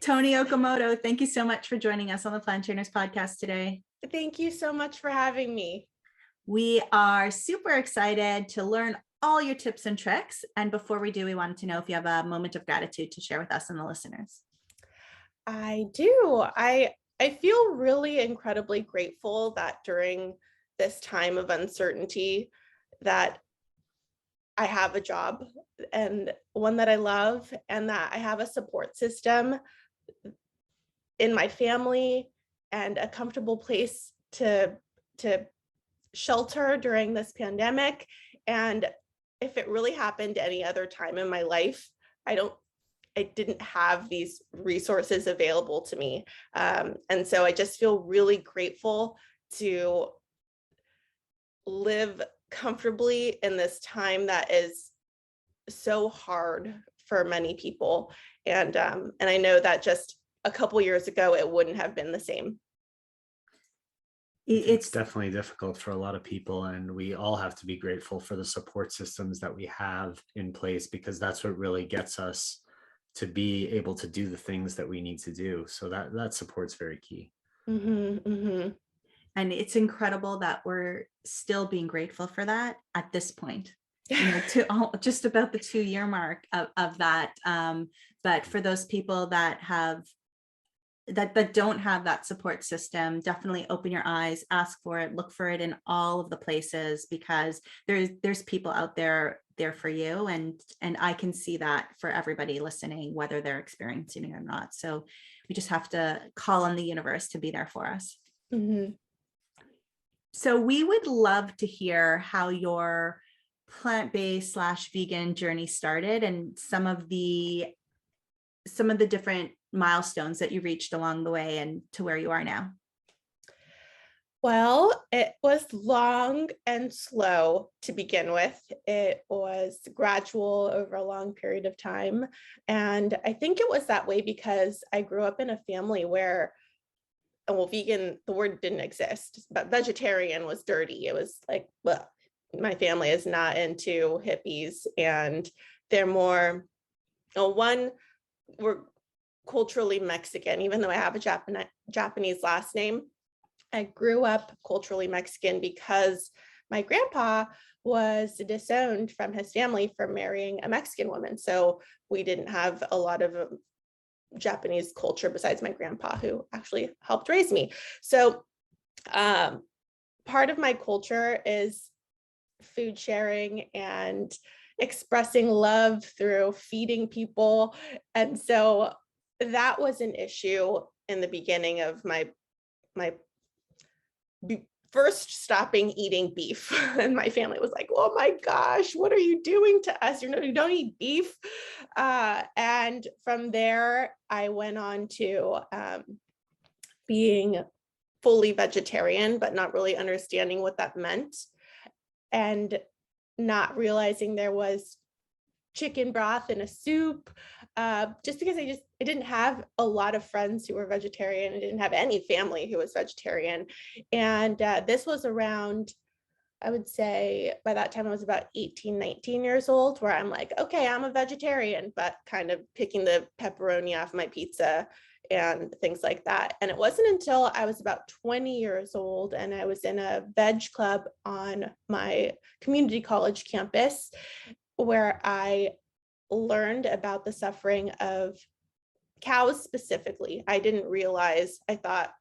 Toni Okamoto, thank you so much for joining us on the Plant Trainers podcast today. Thank you so much for having me. We are super excited to learn all your tips and tricks. And before we do, we wanted to know if you have a moment of gratitude to share with us and the listeners. I do. I feel really incredibly grateful that during this time of uncertainty that I have a job and one that I love, and that I have a support system in my family and a comfortable place to shelter during this pandemic. And if it really happened any other time in my life, I didn't have these resources available to me. And so I just feel really grateful to live comfortably in this time that is so hard for many people. And I know that just a couple years ago, it wouldn't have been the same. It's definitely difficult for a lot of people, and we all have to be grateful for the support systems that we have in place, because that's what really gets us to be able to do the things that we need to do. So that support's very key. Mm-hmm, mm-hmm. And it's incredible that we're still being grateful for that at this point, to just about the 2-year mark of that. But for those people that don't have that support system, definitely open your eyes, ask for it, look for it in all of the places, because there's people out there for you. And I can see that for everybody listening, whether they're experiencing it or not. So we just have to call on the universe to be there for us. Mm-hmm. So we would love to hear how your plant-based / vegan journey started, and some of the different milestones that you reached along the way and to where you are now. Well, it was long and slow to begin with. It was gradual over a long period of time. And I think it was that way because I grew up in a family where, well, vegan, the word didn't exist, but vegetarian was dirty. It was like, well, my family is not into hippies, and they're more, we're culturally Mexican, even though I have a Japanese last name. I grew up culturally Mexican because my grandpa was disowned from his family for marrying a Mexican woman. So we didn't have a lot of Japanese culture besides my grandpa, who actually helped raise me. So part of my culture is food sharing and expressing love through feeding people. And so that was an issue in the beginning of my first stopping eating beef. And my family was like, oh my gosh, what are you doing to us? You don't eat beef. And from there, I went on to being fully vegetarian, but not really understanding what that meant, and not realizing there was chicken broth in a soup, just because I didn't have a lot of friends who were vegetarian. I didn't have any family who was vegetarian. And this was around, I would say by that time I was about 18, 19 years old, where I'm like, okay, I'm a vegetarian, but kind of picking the pepperoni off my pizza and things like that. And it wasn't until I was about 20 years old and I was in a veg club on my community college campus, where I learned about the suffering of cows specifically. I didn't realize, I thought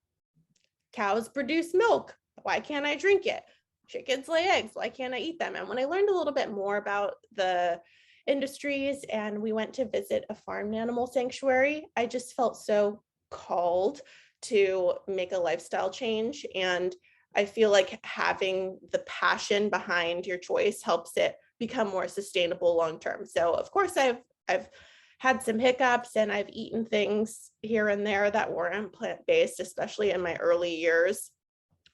cows produce milk. Why can't I drink it? Chickens lay eggs. Why can't I eat them? And when I learned a little bit more about the industries and we went to visit a farm animal sanctuary, I just felt so called to make a lifestyle change. And I feel like having the passion behind your choice helps it become more sustainable long term. So of course I've had some hiccups, and I've eaten things here and there that weren't plant-based, especially in my early years,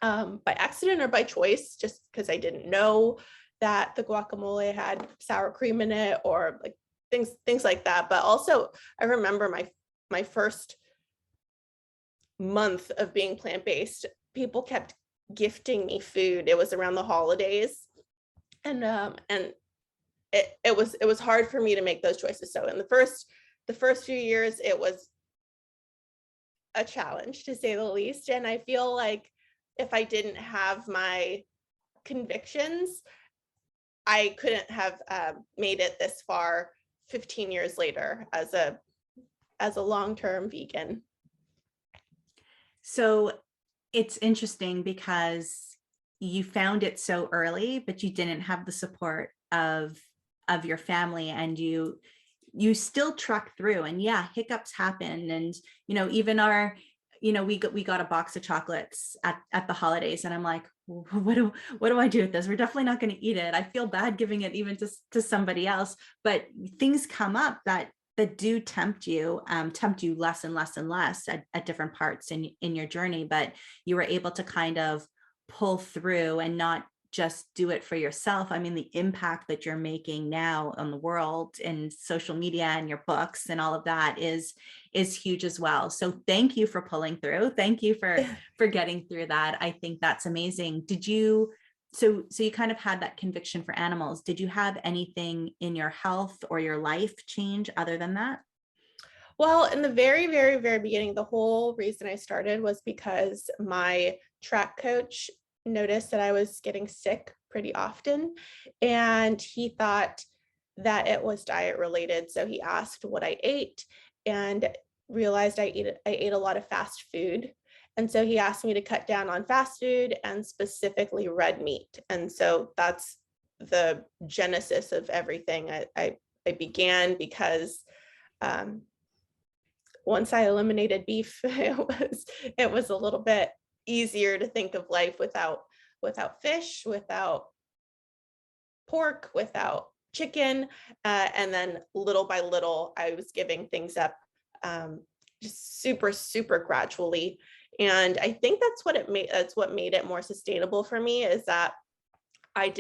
by accident or by choice, just because I didn't know that the guacamole had sour cream in it, or like things like that. But also I remember my first month of being plant-based, people kept gifting me food. It was around the holidays, and it was hard for me to make those choices. So in the first few years, it was a challenge, to say the least. And I feel like if I didn't have my convictions, I couldn't have made it this far 15 years later as a long-term vegan. So it's interesting because you found it so early, but you didn't have the support of your family, and you still truck through. And yeah, hiccups happen. And even our, we got a box of chocolates at the holidays, and I'm like, what do I do with this? We're definitely not going to eat it. I feel bad giving it even to somebody else. But things come up that do tempt you less and less and less at different parts in your journey. But you were able to kind of pull through and not just do it for yourself. I mean, the impact that you're making now on the world and social media and your books and all of that is huge as well. So thank you for pulling through. Thank you for getting through that. I think that's amazing. So you kind of had that conviction for animals. Did you have anything in your health or your life change other than that? Well, in the very, very, very beginning, the whole reason I started was because my track coach noticed that I was getting sick pretty often, and he thought that it was diet related. So he asked what I ate and realized I ate a lot of fast food. And so he asked me to cut down on fast food and specifically red meat. And so that's the genesis of everything. I began because once I eliminated beef, it was a little bit easier to think of life without fish, without pork, without chicken. And then little by little, I was giving things up just super, super gradually. And I think that's what made it more sustainable for me, is that I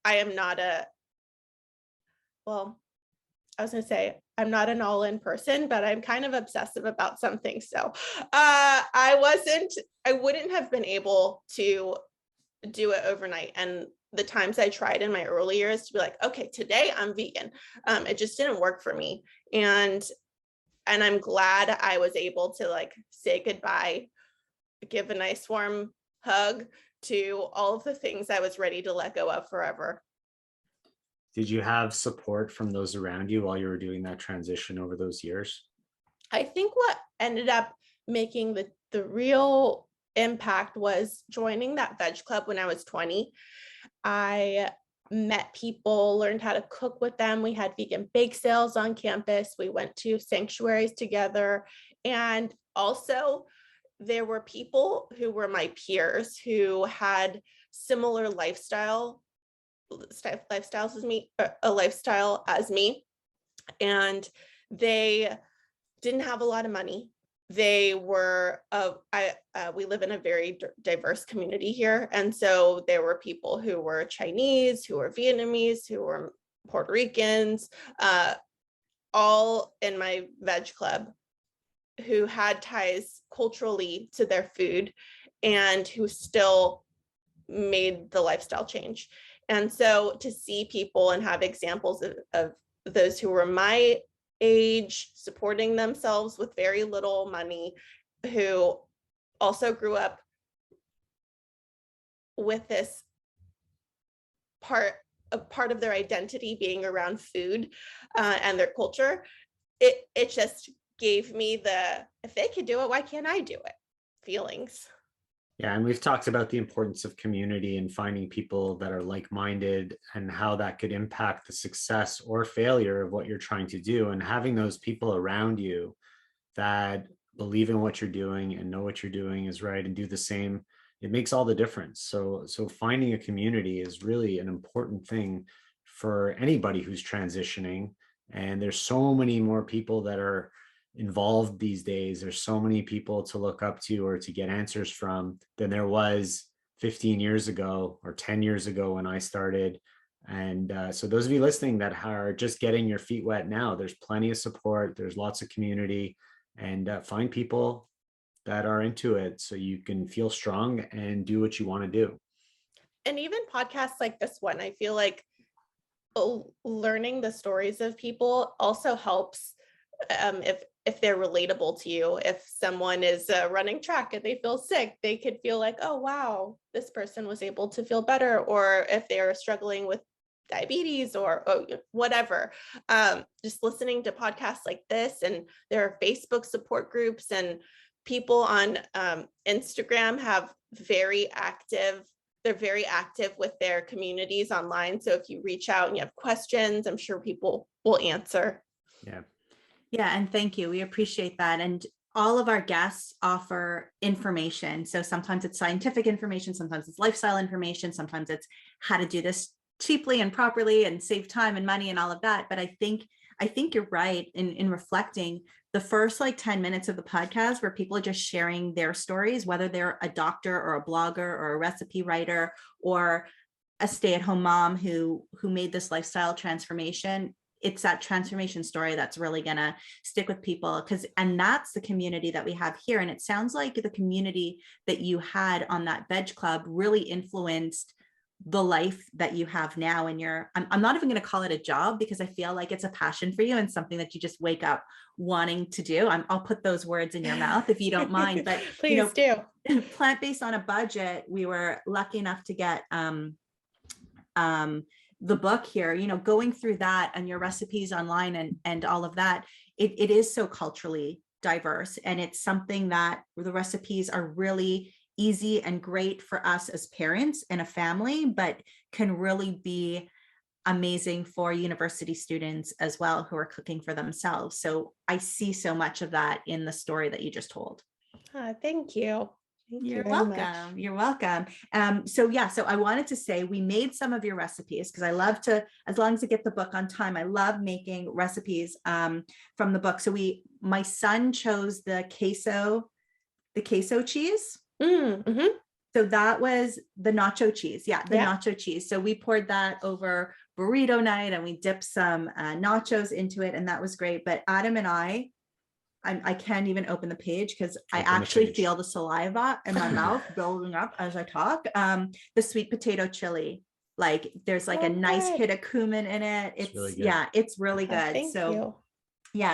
am not I was going to say, I'm not an all-in person, but I'm kind of obsessive about something. So I wouldn't have been able to do it overnight. And the times I tried in my early years to be like, okay, today I'm vegan, it just didn't work for me. And I'm glad I was able to like say goodbye, give a nice warm hug to all of the things I was ready to let go of forever. Did you have support from those around you while you were doing that transition over those years? I think what ended up making the real impact was joining that veg club when I was 20. I met people, learned how to cook with them. We had vegan bake sales on campus. We went to sanctuaries together. And also there were people who were my peers who had similar lifestyles as me, a lifestyle as me. And they didn't have a lot of money. They were, we live in a very diverse community here. And so there were people who were Chinese, who were Vietnamese, who were Puerto Ricans, all in my veg club, who had ties culturally to their food and who still made the lifestyle change. And so to see people and have examples of those who were my age supporting themselves with very little money, who also grew up with this part of their identity being around food and their culture, it just gave me the, if they could do it, why can't I do it feelings. Yeah, and we've talked about the importance of community and finding people that are like-minded and how that could impact the success or failure of what you're trying to do. And having those people around you that believe in what you're doing and know what you're doing is right and do the same, it makes all the difference. So finding a community is really an important thing for anybody who's transitioning. And there's so many more people that are involved these days. There's so many people to look up to or to get answers from than there was 15 years ago or 10 years ago when I started. And so those of you listening that are just getting your feet wet now, there's plenty of support. There's lots of community, and find people that are into it so you can feel strong and do what you want to do. And even podcasts like this one, I feel like learning the stories of people also helps if they're relatable to you. If someone is running track and they feel sick, they could feel like, oh, wow, this person was able to feel better. Or if they're struggling with diabetes or whatever, just listening to podcasts like this. And there are Facebook support groups, and people on Instagram have they're very active with their communities online. So if you reach out and you have questions, I'm sure people will answer. Yeah. Yeah, and thank you. We appreciate that. And all of our guests offer information. So sometimes it's scientific information, sometimes it's lifestyle information, sometimes it's how to do this cheaply and properly and save time and money and all of that. But I think you're right in reflecting the first like 10 minutes of the podcast where people are just sharing their stories, whether they're a doctor or a blogger or a recipe writer or a stay-at-home mom who made this lifestyle transformation. It's that transformation story that's really gonna stick with people, and that's the community that we have here. And it sounds like the community that you had on that veg club really influenced the life that you have now. And I'm not even going to call it a job, because I feel like it's a passion for you and something that you just wake up wanting to do. I'll put those words in your mouth if you don't mind, but please do. Plant-based on a budget. We were lucky enough to get the book here, going through that and your recipes online and all of that. It is so culturally diverse, and it's something that the recipes are really easy and great for us as parents and a family, but can really be amazing for university students as well who are cooking for themselves. So I see so much of that in the story that you just told. Thank you. You're welcome. You're welcome. So I wanted to say we made some of your recipes, because I love to, as long as I get the book on time, I love making recipes from the book. So my son chose the queso cheese. Mm-hmm. So that was the nacho cheese. Yeah, nacho cheese. So we poured that over burrito night and we dipped some nachos into it, and that was great. But Adam and I can't even open the page because I actually feel the saliva in my mouth building up as I talk. The sweet potato chili, like there's like a nice hit of cumin in it. It's really good. It's really good. Thank you.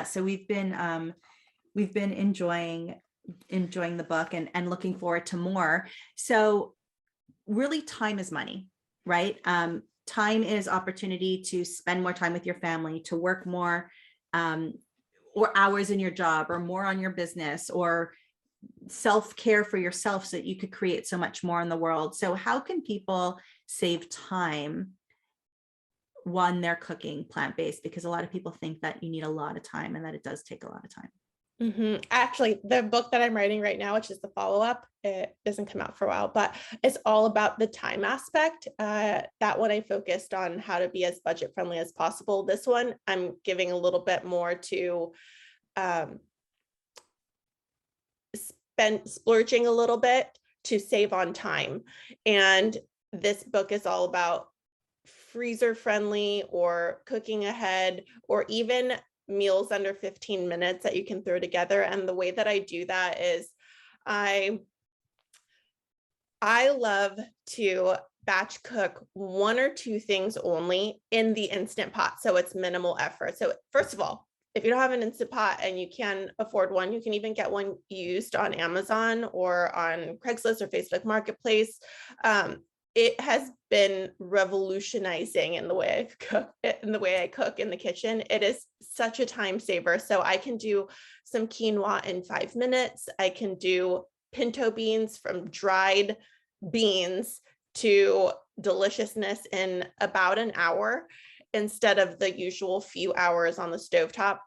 So we've been enjoying the book and looking forward to more. So really, time is money, right? Time is opportunity to spend more time with your family, to work more, or hours in your job, or more on your business, or self-care for yourself so that you could create so much more in the world. So how can people save time when they're cooking plant-based? Because a lot of people think that you need a lot of time, and that it does take a lot of time. Mm-hmm. Actually, the book that I'm writing right now, which is the follow-up, it doesn't come out for a while, but it's all about the time aspect. That one I focused on how to be as budget friendly as possible. This one, I'm giving a little bit more to splurging a little bit to save on time. And this book is all about freezer friendly, or cooking ahead, or even meals under 15 minutes that you can throw together. And the way that I do that is I love to batch cook one or two things only in the Instant Pot, so it's minimal effort. So first of all, if you don't have an Instant Pot and you can afford one, you can even get one used on Amazon or on Craigslist or Facebook Marketplace. It has been revolutionizing in the way I cook in the kitchen. It is such a time saver. So I can do some quinoa in 5 minutes. I can do pinto beans, from dried beans to deliciousness, in about an hour, instead of the usual few hours on the stovetop.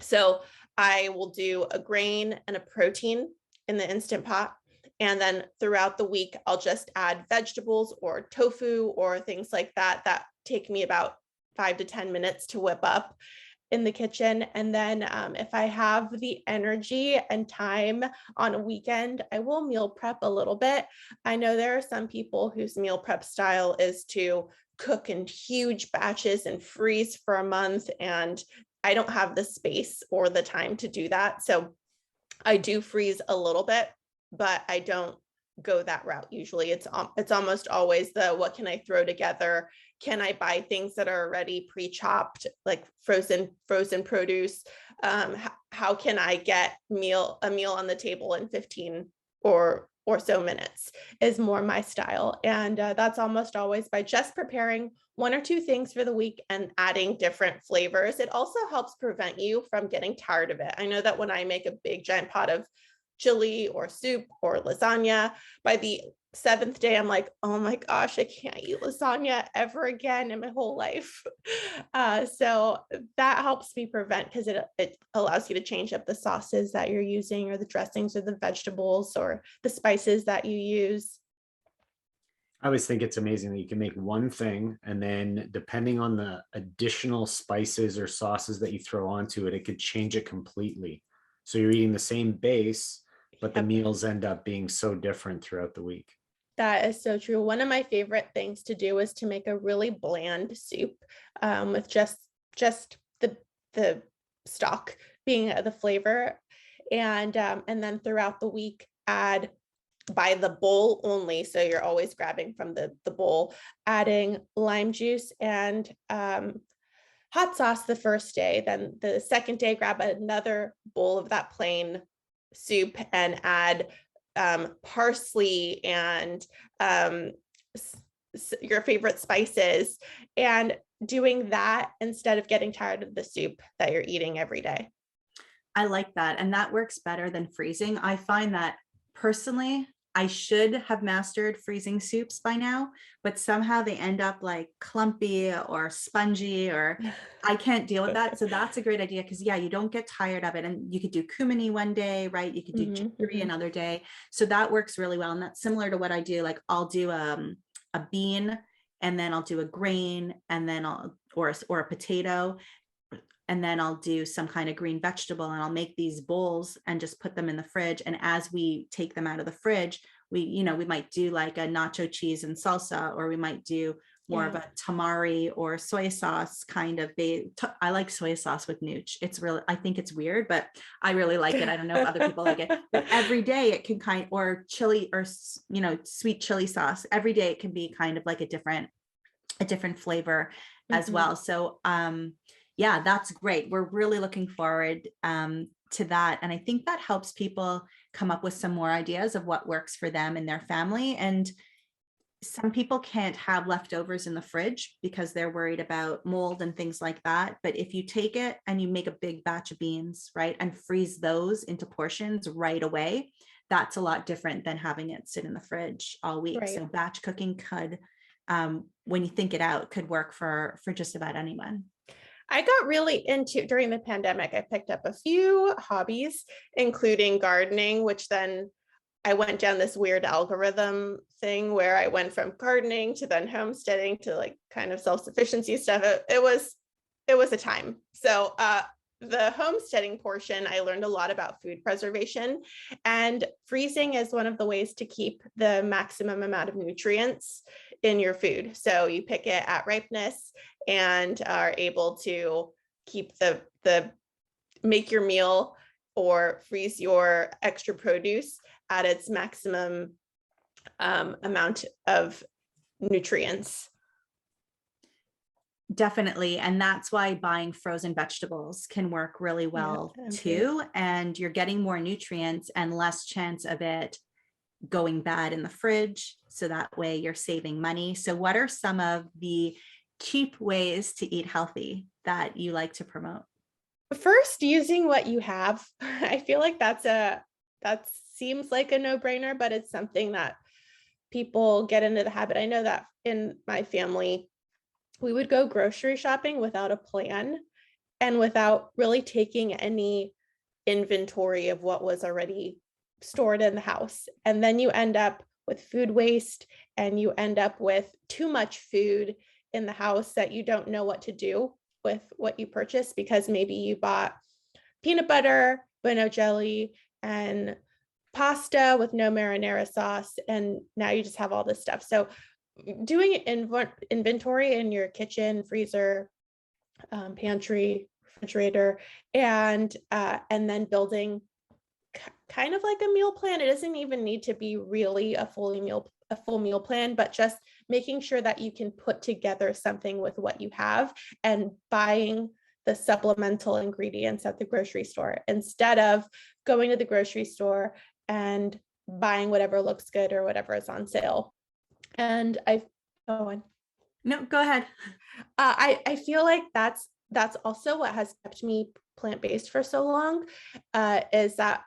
So I will do a grain and a protein in the Instant Pot. And then throughout the week, I'll just add vegetables or tofu or things like that take me about 5 to 10 minutes to whip up in the kitchen. And then if I have the energy and time on a weekend, I will meal prep a little bit. I know there are some people whose meal prep style is to cook in huge batches and freeze for a month, and I don't have the space or the time to do that. So I do freeze a little bit, but I don't go that route. Usually it's almost always what can I throw together Can I buy things that are already pre-chopped, like frozen produce? How can I get a meal on the table in 15 or so minutes is more my style. And that's almost always by just preparing 1 or 2 things for the week and adding different flavors. It also helps prevent you from getting tired of it. I know that when I make a big giant pot of chili or soup or lasagna, by the 7th day, I'm like, oh my gosh, I can't eat lasagna ever again in my whole life. So that helps me prevent, because it allows you to change up the sauces that you're using, or the dressings, or the vegetables, or the spices that you use. I always think it's amazing that you can make one thing, and then depending on the additional spices or sauces that you throw onto it, it could change it completely. So you're eating the same base, but the Yep. meals end up being so different throughout the week. That is so true. One of my favorite things to do is to make a really bland soup, with just the stock being the flavor, and then throughout the week add, by the bowl only, so you're always grabbing from the bowl, adding lime juice and hot sauce the first day. Then the second day, grab another bowl of that plain soup and add parsley and your favorite spices, and doing that instead of getting tired of the soup that you're eating every day. I like that. And that works better than freezing. I find that personally, I should have mastered freezing soups by now, but somehow they end up like clumpy or spongy, or I can't deal with that. So that's a great idea, because yeah, you don't get tired of it. And you could do kumini one day, right? You could do chicory another day. So that works really well. And that's similar to what I do. Like I'll do a bean, and then I'll do a grain, and then or a potato, and then I'll do some kind of green vegetable, and I'll make these bowls and just put them in the fridge. And as we take them out of the fridge, we might do like a nacho cheese and salsa, or we might do more of a tamari or soy sauce kind of. I like soy sauce with nooch. It's really, I think it's weird, but I really like it. I don't know if other people like it, but every day it can or chili, or, sweet chili sauce. Every day it can be kind of like a different flavor as well. So, yeah, that's great. We're really looking forward to that. And I think that helps people come up with some more ideas of what works for them and their family. And some people can't have leftovers in the fridge because they're worried about mold and things like that. But if you take it and you make a big batch of beans, right, and freeze those into portions right away, that's a lot different than having it sit in the fridge all week. Right. So batch cooking could, when you think it out, could work for just about anyone. I got really into, during the pandemic, I picked up a few hobbies, including gardening, which then I went down this weird algorithm thing where I went from gardening to then homesteading to like kind of self-sufficiency stuff. It was a time. So the homesteading portion, I learned a lot about food preservation, and freezing is one of the ways to keep the maximum amount of nutrients in your food. So you pick it at ripeness and are able to keep make your meal or freeze your extra produce at its maximum amount of nutrients. Definitely. And that's why buying frozen vegetables can work really well too. And you're getting more nutrients and less chance of it going bad in the fridge. So that way you're saving money. So what are some of the cheap ways to eat healthy that you like to promote? First, using what you have. I feel like that seems like a no-brainer, but it's something that people get into the habit. I know that in my family, we would go grocery shopping without a plan and without really taking any inventory of what was already stored in the house. And then you end up with food waste, and you end up with too much food in the house that you don't know what to do with what you purchased, because maybe you bought peanut butter, but no jelly, and pasta with no marinara sauce, and now you just have all this stuff. So doing inventory in your kitchen, freezer, pantry, refrigerator, and then building kind of like a meal plan. It doesn't even need to be really a full meal plan, but just making sure that you can put together something with what you have and buying the supplemental ingredients at the grocery store instead of going to the grocery store and buying whatever looks good or whatever is on sale. And No, go ahead. I feel like that's also what has kept me plant-based for so long, is that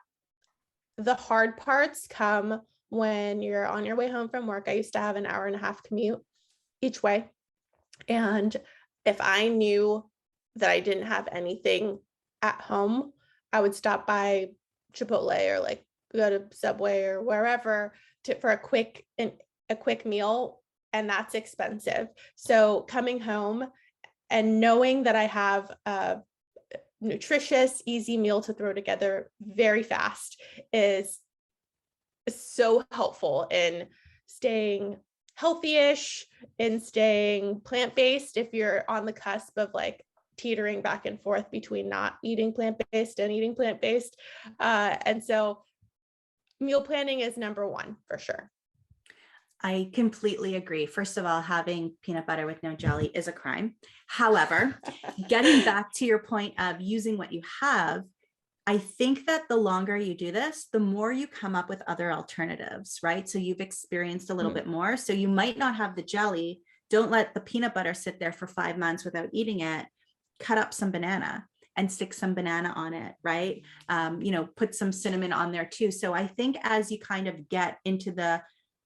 the hard parts come when you're on your way home from work. I used to have an 1.5-hour commute each way. And if I knew that I didn't have anything at home, I would stop by Chipotle or like go to Subway or wherever for a quick meal, and that's expensive. So coming home and knowing that I have a nutritious, easy meal to throw together very fast is so helpful in staying healthy-ish, in staying plant-based if you're on the cusp of like teetering back and forth between not eating plant-based and eating plant-based. And so meal planning is number one for sure. I completely agree. First of all, having peanut butter with no jelly is a crime. However, getting back to your point of using what you have, I think that the longer you do this, the more you come up with other alternatives, right? So you've experienced a little bit more. So you might not have the jelly. Don't let the peanut butter sit there for 5 months without eating it. Cut up some banana and stick some banana on it, right? Put some cinnamon on there too. So I think as you kind of get into the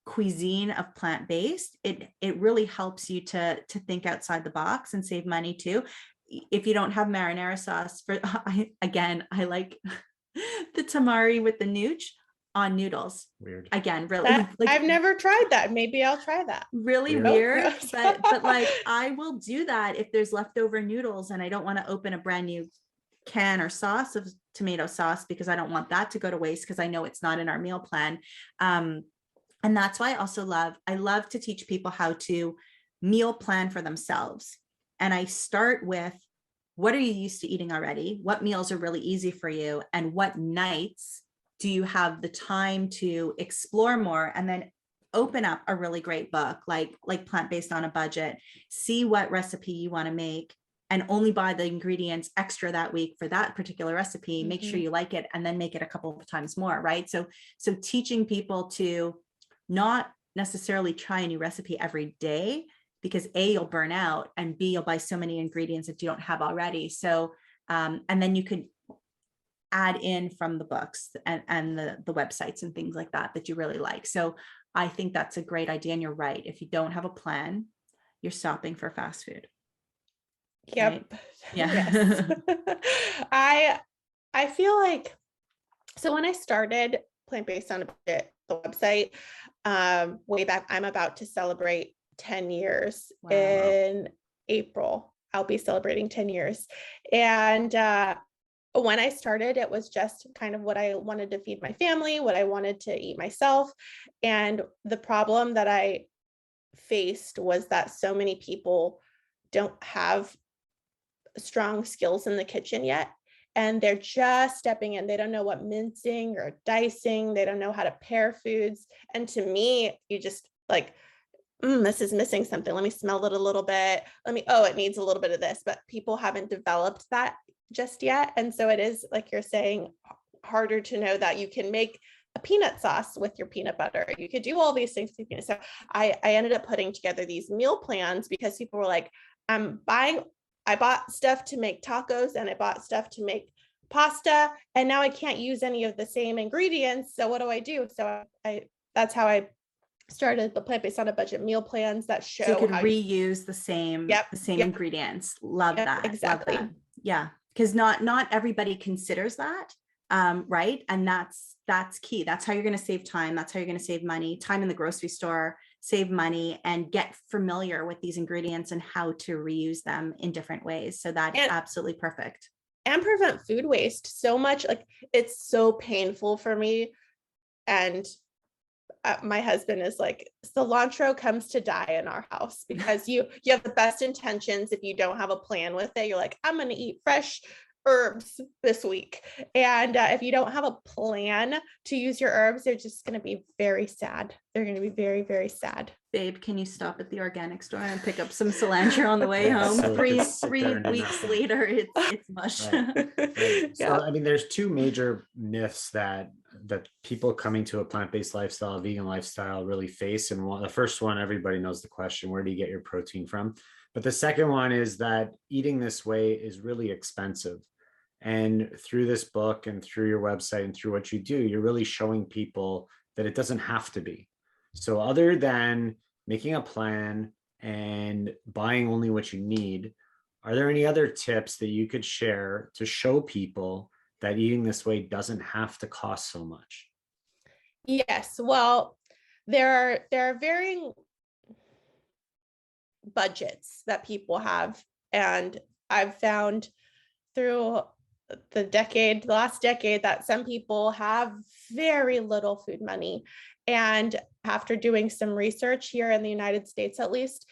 cuisine of plant-based, it really helps you to think outside the box and save money too. If you don't have marinara sauce I like the tamari with the nooch on noodles. Weird. Again, really, I've never tried that. Maybe I'll try that. Really weird, but like I will do that if there's leftover noodles and I don't want to open a brand new can or sauce of tomato sauce because I don't want that to go to waste because I know it's not in our meal plan. And that's why I love to teach people how to meal plan for themselves. And I start with, what are you used to eating already? What meals are really easy for you? And what nights do you have the time to explore more? And then open up a really great book, like Plant-Based on a Budget, see what recipe you want to make and only buy the ingredients extra that week for that particular recipe, make sure you like it, and then make it a couple of times more, right? So teaching people to not necessarily try a new recipe every day, because A, you'll burn out, and B, you'll buy so many ingredients that you don't have already. So, and then you could add in from the books and the websites and things like that you really like. So I think that's a great idea. And you're right. If you don't have a plan, you're stopping for fast food. Yep. Right? Yeah. Yes. I feel like, so when I started Plant-Based on a Budget, the website, way back, I'm about to celebrate 10 years in April. I'll be celebrating 10 years. And when I started, it was just kind of what I wanted to feed my family, what I wanted to eat myself. And the problem that I faced was that so many people don't have strong skills in the kitchen yet. And they're just stepping in. They don't know what mincing or dicing. They don't know how to pair foods. And to me, you just like, this is missing something. Let me smell it a little bit. It needs a little bit of this, but people haven't developed that just yet. And so it is, like you're saying, harder to know that you can make a peanut sauce with your peanut butter. You could do all these things. So I ended up putting together these meal plans because people were like, I bought stuff to make tacos and I bought stuff to make pasta, and now I can't use any of the same ingredients. So what do I do? So that's how I started the Plant-Based on a Budget meal plans that show so you could how reuse the same ingredients. Love that. Exactly. Love that. Yeah. Because not everybody considers that. Right. And that's key. That's how you're going to save time. That's how you're going to save money, time in the grocery store, save money, and get familiar with these ingredients and how to reuse them in different ways. So that's absolutely perfect. And prevent food waste. So much, like, it's so painful for me. And my husband is like, cilantro comes to die in our house because you have the best intentions. If you don't have a plan with it, you're like, I'm going to eat fresh herbs this week. And if you don't have a plan to use your herbs, they're just going to be very sad. They're going to be very, very sad. Babe, can you stop at the organic store and pick up some cilantro on the way Yeah, home? so we Three could sit there and do weeks nothing. later, it's mush. Right. Right. So, Yeah. I mean, there's two major myths that people coming to a plant-based lifestyle, vegan lifestyle really face. And the first one, everybody knows the question, where do you get your protein from? But the second one is that eating this way is really expensive. And through this book and through your website and through what you do, you're really showing people that it doesn't have to be. So other than making a plan and buying only what you need, are there any other tips that you could share to show people that eating this way doesn't have to cost so much? Yes. Well, there are varying budgets that people have. And I've found through the last decade, that some people have very little food money. And after doing some research here in the United States, at least,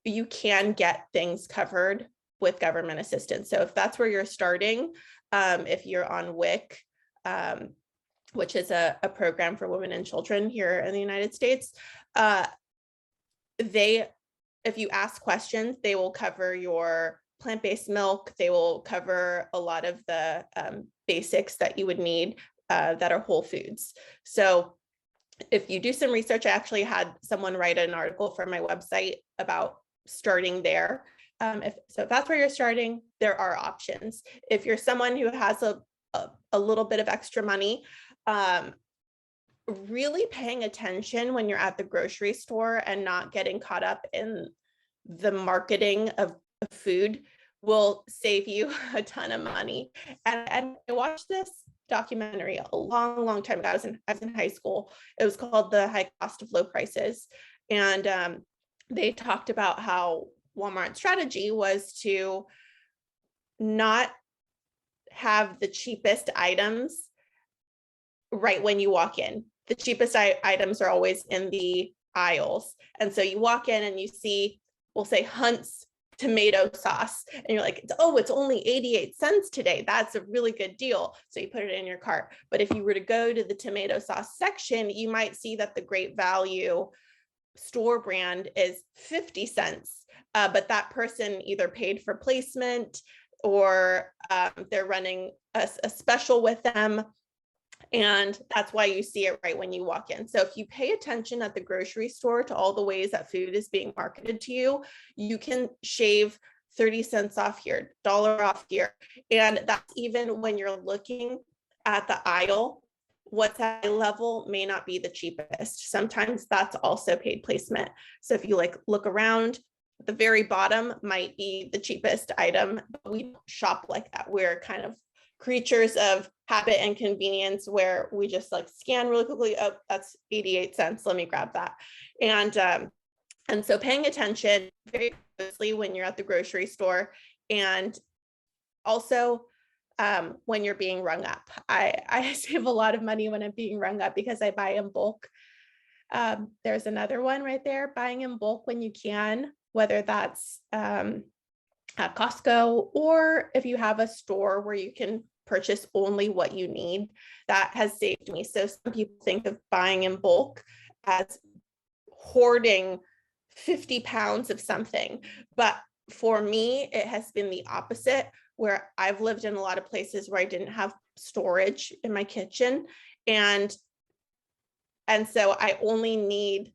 you can get things covered with government assistance. So if that's where you're starting, if you're on WIC, which is a program for women and children here in the United States, if you ask questions, they will cover your plant-based milk. They will cover a lot of the basics that you would need that are whole foods. So if you do some research, I actually had someone write an article for my website about starting there. If that's where you're starting, there are options. If you're someone who has a little bit of extra money, really paying attention when you're at the grocery store and not getting caught up in the marketing of food will save you a ton of money. And I watched this documentary a long time ago. I was in high school. It was called The High Cost of Low Prices. And they talked about how Walmart's strategy was to not have the cheapest items right when you walk in. The cheapest items are always in the aisles. And so you walk in and you see, we'll say Hunt's tomato sauce. And you're like, oh, it's only 88 cents today. That's a really good deal. So you put it in your cart. But if you were to go to the tomato sauce section, you might see that the Great Value store brand is 50 cents. But that person either paid for placement or they're running a special with them. And that's why you see it right when you walk in. So if you pay attention at the grocery store to all the ways that food is being marketed to you, you can shave 30 cents off here, $1 off here. And that's even when you're looking at the aisle, what's at eye level may not be the cheapest. Sometimes that's also paid placement. So if you look around, the very bottom might be the cheapest item, but we don't shop like that. We're kind of creatures of habit and convenience where we just scan really quickly. Oh, that's 88 cents. Let me grab that. And so paying attention very closely when you're at the grocery store, and also when you're being rung up. I save a lot of money when I'm being rung up because I buy in bulk. There's another one right there, buying in bulk when you can, whether that's at Costco, or if you have a store where you can purchase only what you need. That has saved me. So some people think of buying in bulk as hoarding 50 pounds of something. But for me, it has been the opposite, where I've lived in a lot of places where I didn't have storage in my kitchen. And so I only need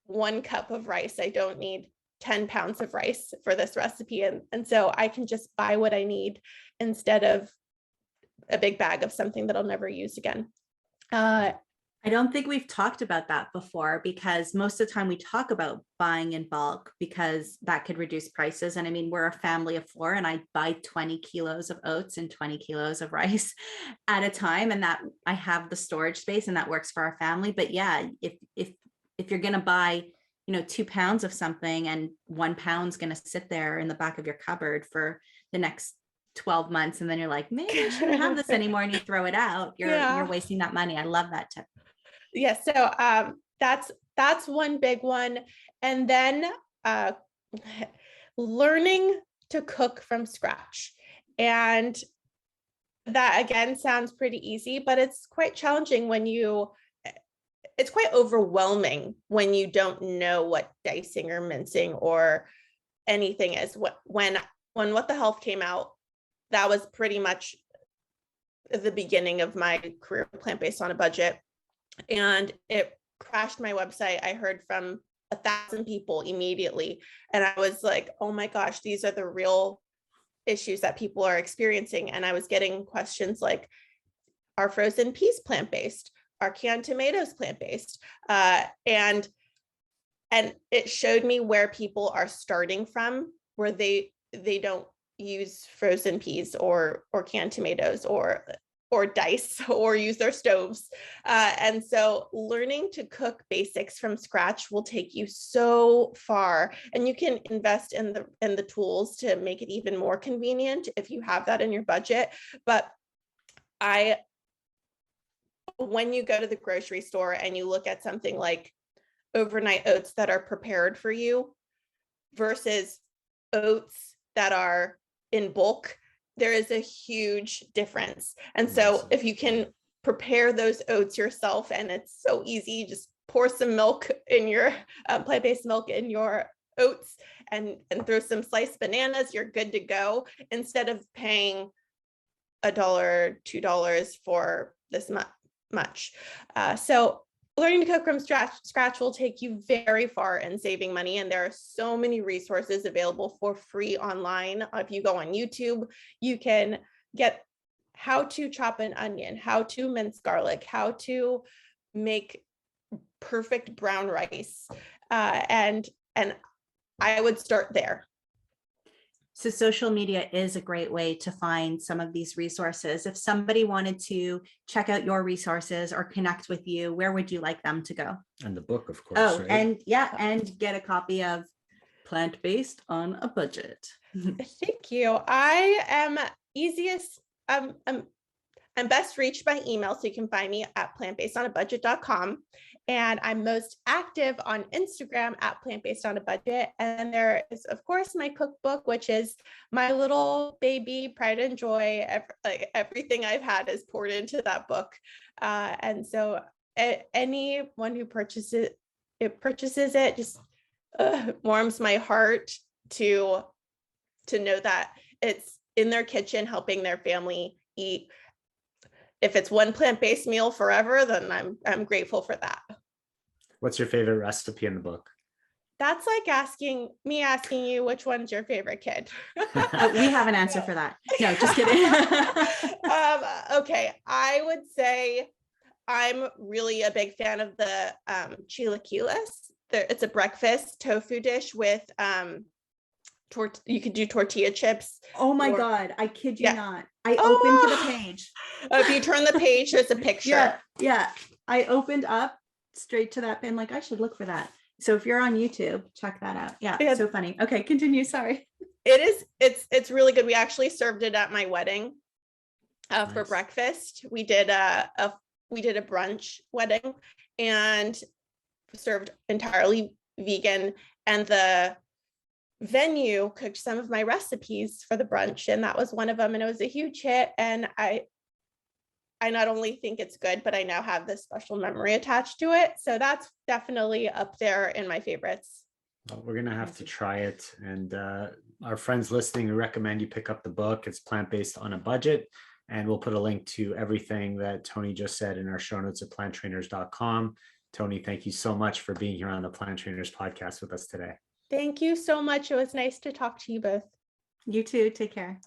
1 cup of rice. I don't need 10 pounds of rice for this recipe. And so I can just buy what I need instead of a big bag of something that I'll never use again. I don't think we've talked about that before, because most of the time we talk about buying in bulk because that could reduce prices. And I mean, we're a family of 4 and I buy 20 kilos of oats and 20 kilos of rice at a time. And that I have the storage space and that works for our family. But yeah, if you're going to buy 2 pounds of something and 1 pound's going to sit there in the back of your cupboard for the next 12 months. And then you're like, maybe I shouldn't have this anymore. And you throw it out. You're wasting that money. I love that tip. Yeah. So that's one big one. And then learning to cook from scratch. And that again sounds pretty easy, but it's quite challenging when it's quite overwhelming when you don't know what dicing or mincing or anything is. When What the Health came out, that was pretty much the beginning of my career plant-based on a budget, and it crashed my website. I heard from 1,000 people immediately, and I was like, oh my gosh, these are the real issues that people are experiencing. And I was getting questions like, are frozen peas plant-based? Are canned tomatoes plant-based? And it showed me where people are starting from, where they don't use frozen peas or canned tomatoes or dice or use their stoves. And so learning to cook basics from scratch will take you so far, and you can invest in the tools to make it even more convenient if you have that in your budget. But when you go to the grocery store and you look at something like overnight oats that are prepared for you versus oats that are in bulk, there is a huge difference. And so if you can prepare those oats yourself, and it's so easy, just pour some milk in your plant-based milk in your oats and throw some sliced bananas, you're good to go, instead of paying $1, $2 for this much. So learning to cook from scratch will take you very far in saving money. And there are so many resources available for free online. If you go on YouTube, you can get how to chop an onion, how to mince garlic, how to make perfect brown rice. And I would start there. So social media is a great way to find some of these resources. If somebody wanted to check out your resources or connect with you, where would you like them to go? And the book, of course. Oh, right? and get a copy of Plant-Based on a Budget. Thank you. I am easiest. I'm best reached by email, so you can find me at plantbasedonabudget.com. And I'm most active on Instagram at plantbasedonabudget. And there is, of course, my cookbook, which is my little baby pride and joy. Everything I've had is poured into that book. And so anyone who purchases it just warms my heart to know that it's in their kitchen helping their family eat. If it's one plant-based meal forever, then I'm grateful for that. What's your favorite recipe in the book? That's like asking you which one's your favorite kid. We have an answer for that. No, just kidding. Okay, I would say I'm really a big fan of the chilaquiles. It's a breakfast tofu dish with you could do tortilla chips. Oh my God, I kid you not. I opened to the page. If you turn the page, there's a picture. Yeah. I opened up straight to that pin, like I should look for that. So if you're on YouTube, check that out. Yeah. So funny. Okay, continue. Sorry. It's really good. We actually served it at my wedding for breakfast. We did a brunch wedding and served entirely vegan, and the venue cooked some of my recipes for the brunch, and that was one of them, and it was a huge hit. And I not only think it's good, but I now have this special memory attached to it. So that's definitely up there in my favorites. Well, we're gonna have to try it, and our friends listening, we recommend you pick up the book. It's Plant-Based on a Budget, and we'll put a link to everything that Toni just said in our show notes at planttrainers.com. Toni, thank you so much for being here on the Plant Trainers podcast with us today. Thank you so much. It was nice to talk to you both. You too. Take care.